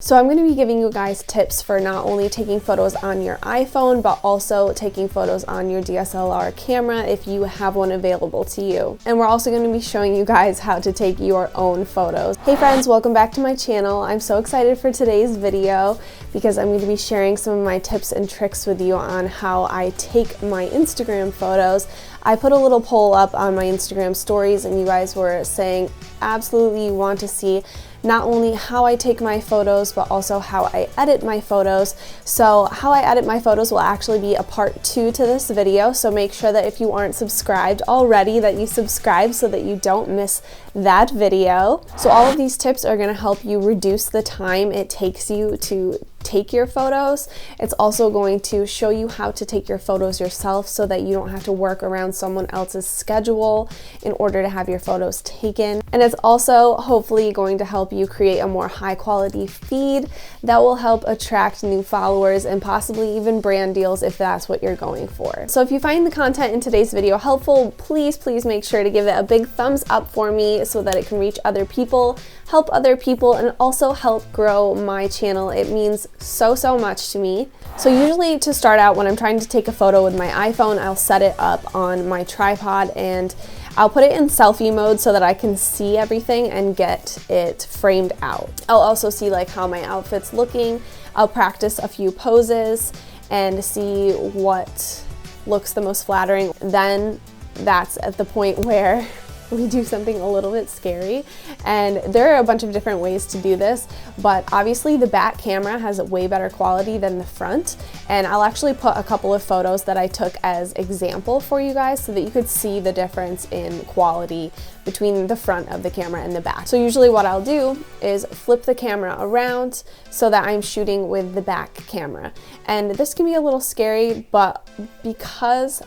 So I'm going to be giving you guys tips for not only taking photos on your iPhone, but also taking photos on your DSLR camera if you have one available to you. And we're also going to be showing you guys how to take your own photos. Hey friends, welcome back to my channel. I'm so excited for today's video because I'm going to be sharing some of my tips and tricks with you on how I take my Instagram photos. I put a little poll up on my Instagram stories and you guys were saying absolutely you want to see not only how I take my photos, but also how I edit my photos. So how I edit my photos will actually be a part 2 to this video. So make sure that if you aren't subscribed already, that you subscribe so that you don't miss that video. So all of these tips are going to help you reduce the time it takes you to take your photos. It's also going to show you how to take your photos yourself so that you don't have to work around someone else's schedule in order to have your photos taken. And it's also hopefully going to help you create a more high quality feed that will help attract new followers and possibly even brand deals if that's what you're going for. So if you find the content in today's video helpful, please make sure to give it a big thumbs up for me so that it can reach other people, help other people, and also help grow my channel. It means so much to me. So usually to start out, when I'm trying to take a photo with my iPhone, I'll set it up on my tripod and I'll put it in selfie mode so that I can see everything and get it framed out. I'll also see like how my outfit's looking. I'll practice a few poses and see what looks the most flattering. Then that's at the point where we do something a little bit scary, and there are a bunch of different ways to do this, but obviously the back camera has a way better quality than the front, and I'll actually put a couple of photos that I took as example for you guys so that you could see the difference in quality between the front of the camera and the back. So usually what I'll do is flip the camera around so that I'm shooting with the back camera, and this can be a little scary, but because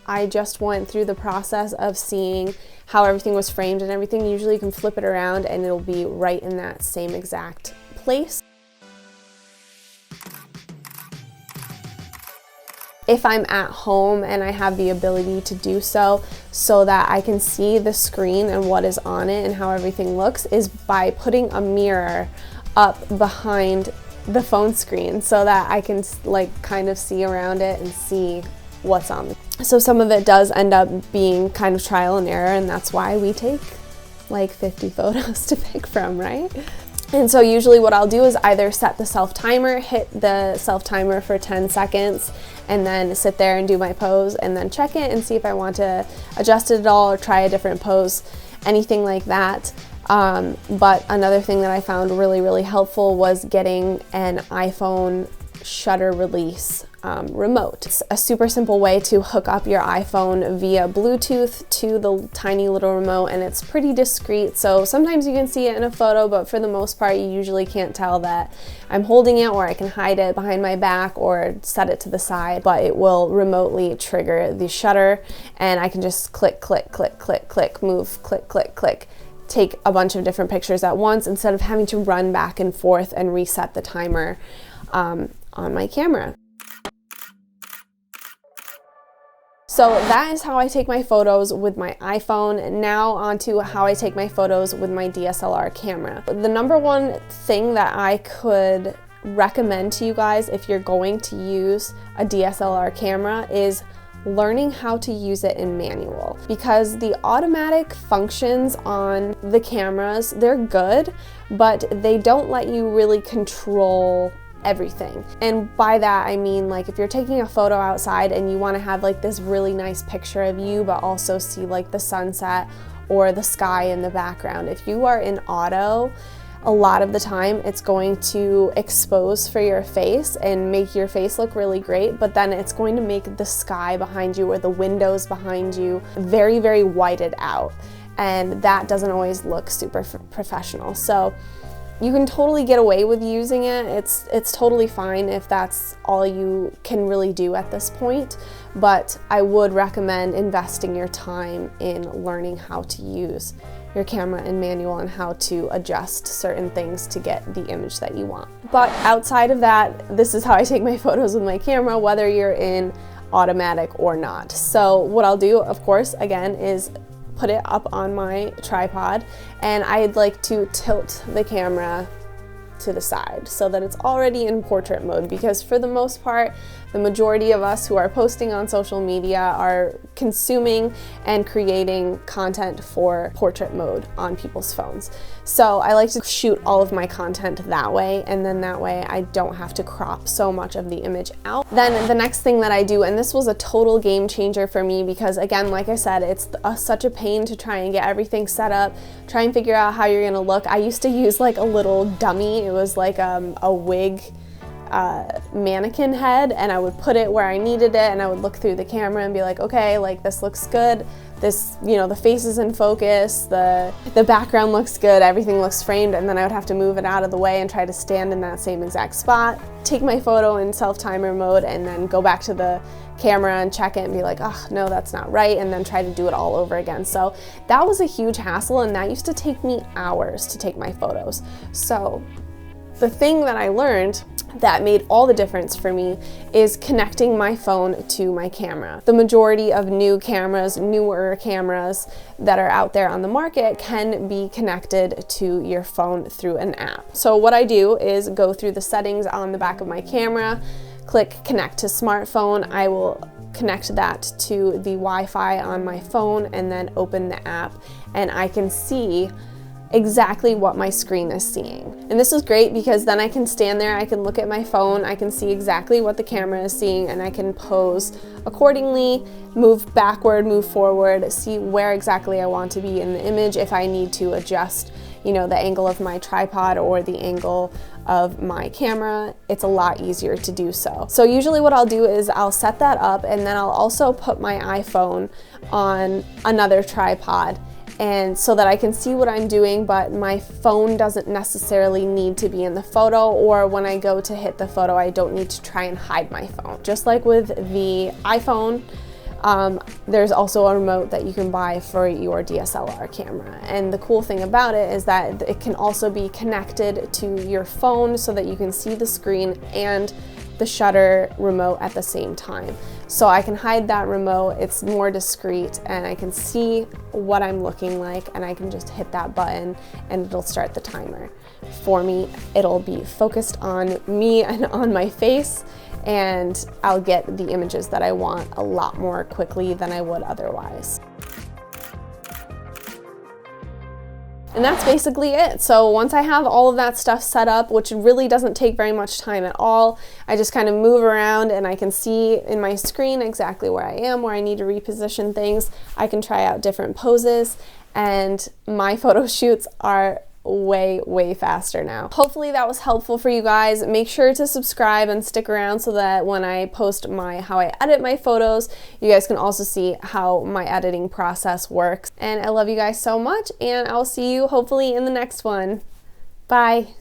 I just went through the process of seeing how everything was framed and everything, usually you can flip it around and it'll be right in that same exact place. If I'm at home and I have the ability to do so that I can see the screen and what is on it and how everything looks, is by putting a mirror up behind the phone screen so that I can like kind of see around it and see what's on it. So some of it does end up being kind of trial and error, and that's why we take like 50 photos to pick from, right? And so usually what I'll do is either set the self timer, hit the self timer for 10 seconds, and then sit there and do my pose and then check it and see if I want to adjust it at all or try a different pose, anything like that. But another thing that I found really helpful was getting an iPhone shutter release remote. It's a super simple way to hook up your iPhone via Bluetooth to the tiny little remote, and it's pretty discreet, so sometimes you can see it in a photo, but for the most part you usually can't tell that I'm holding it, or I can hide it behind my back or set it to the side, but it will remotely trigger the shutter and I can just click, move, click, take a bunch of different pictures at once instead of having to run back and forth and reset the timer on my camera. So that is how I take my photos with my iPhone. Now on to how I take my photos with my DSLR camera. The number one thing that I could recommend to you guys if you're going to use a DSLR camera is learning how to use it in manual, because the automatic functions on the cameras, they're good, but they don't let you really control everything. And by that I mean, like, if you're taking a photo outside and you want to have like this really nice picture of you but also see like the sunset or the sky in the background, if you are in auto, a lot of the time it's going to expose for your face and make your face look really great, but then it's going to make the sky behind you or the windows behind you very whited out, and that doesn't always look super professional. So you can totally get away with using it. It's totally fine if that's all you can really do at this point, but I would recommend investing your time in learning how to use your camera in manual and how to adjust certain things to get the image that you want. But outside of that, this is how I take my photos with my camera, whether you're in automatic or not. So what I'll do, of course, again, is put it up on my tripod, and I'd like to tilt the camera to the side so that it's already in portrait mode, because for the most part, the majority of us who are posting on social media are consuming and creating content for portrait mode on people's phones. So I like to shoot all of my content that way, and then that way I don't have to crop so much of the image out. Then the next thing that I do, and this was a total game changer for me, because again, like I said, it's such a pain to try and get everything set up, try and figure out how you're gonna look. I used to use like a little dummy. It was like a wig mannequin head, and I would put it where I needed it, and I would look through the camera and be like, okay, like this looks good, this, you know, the face is in focus, the background looks good, everything looks framed, and then I would have to move it out of the way and try to stand in that same exact spot, take my photo in self-timer mode, and then go back to the camera and check it and be like, oh no, that's not right, and then try to do it all over again. So that was a huge hassle, and that used to take me hours to take my photos. So the thing that I learned that made all the difference for me is connecting my phone to my camera. The majority of newer cameras that are out there on the market can be connected to your phone through an app. So what I do is go through the settings on the back of my camera, click connect to smartphone. I will connect that to the Wi-Fi on my phone and then open the app, and I can see exactly what my screen is seeing. And this is great because then I can stand there, I can look at my phone, I can see exactly what the camera is seeing, and I can pose accordingly, move backward, move forward, see where exactly I want to be in the image. If I need to adjust, you know, the angle of my tripod or the angle of my camera, it's a lot easier to do so. So usually what I'll do is I'll set that up, and then I'll also put my iPhone on another tripod, and so that I can see what I'm doing, but my phone doesn't necessarily need to be in the photo, or when I go to hit the photo, I don't need to try and hide my phone. Just like with the iPhone, there's also a remote that you can buy for your DSLR camera. And the cool thing about it is that it can also be connected to your phone so that you can see the screen and the shutter remote at the same time. So I can hide that remote, it's more discreet, and I can see what I'm looking like, and I can just hit that button and it'll start the timer for me. It'll be focused on me and on my face, and I'll get the images that I want a lot more quickly than I would otherwise. And that's basically it. So once I have all of that stuff set up, which really doesn't take very much time at all, I just kind of move around and I can see in my screen exactly where I am, where I need to reposition things. I can try out different poses, and my photo shoots are way faster now. Hopefully that was helpful for you guys. Make sure to subscribe and stick around so that when I post how I edit my photos, you guys can also see how my editing process works. And I love you guys so much, and I'll see you hopefully in the next one. Bye.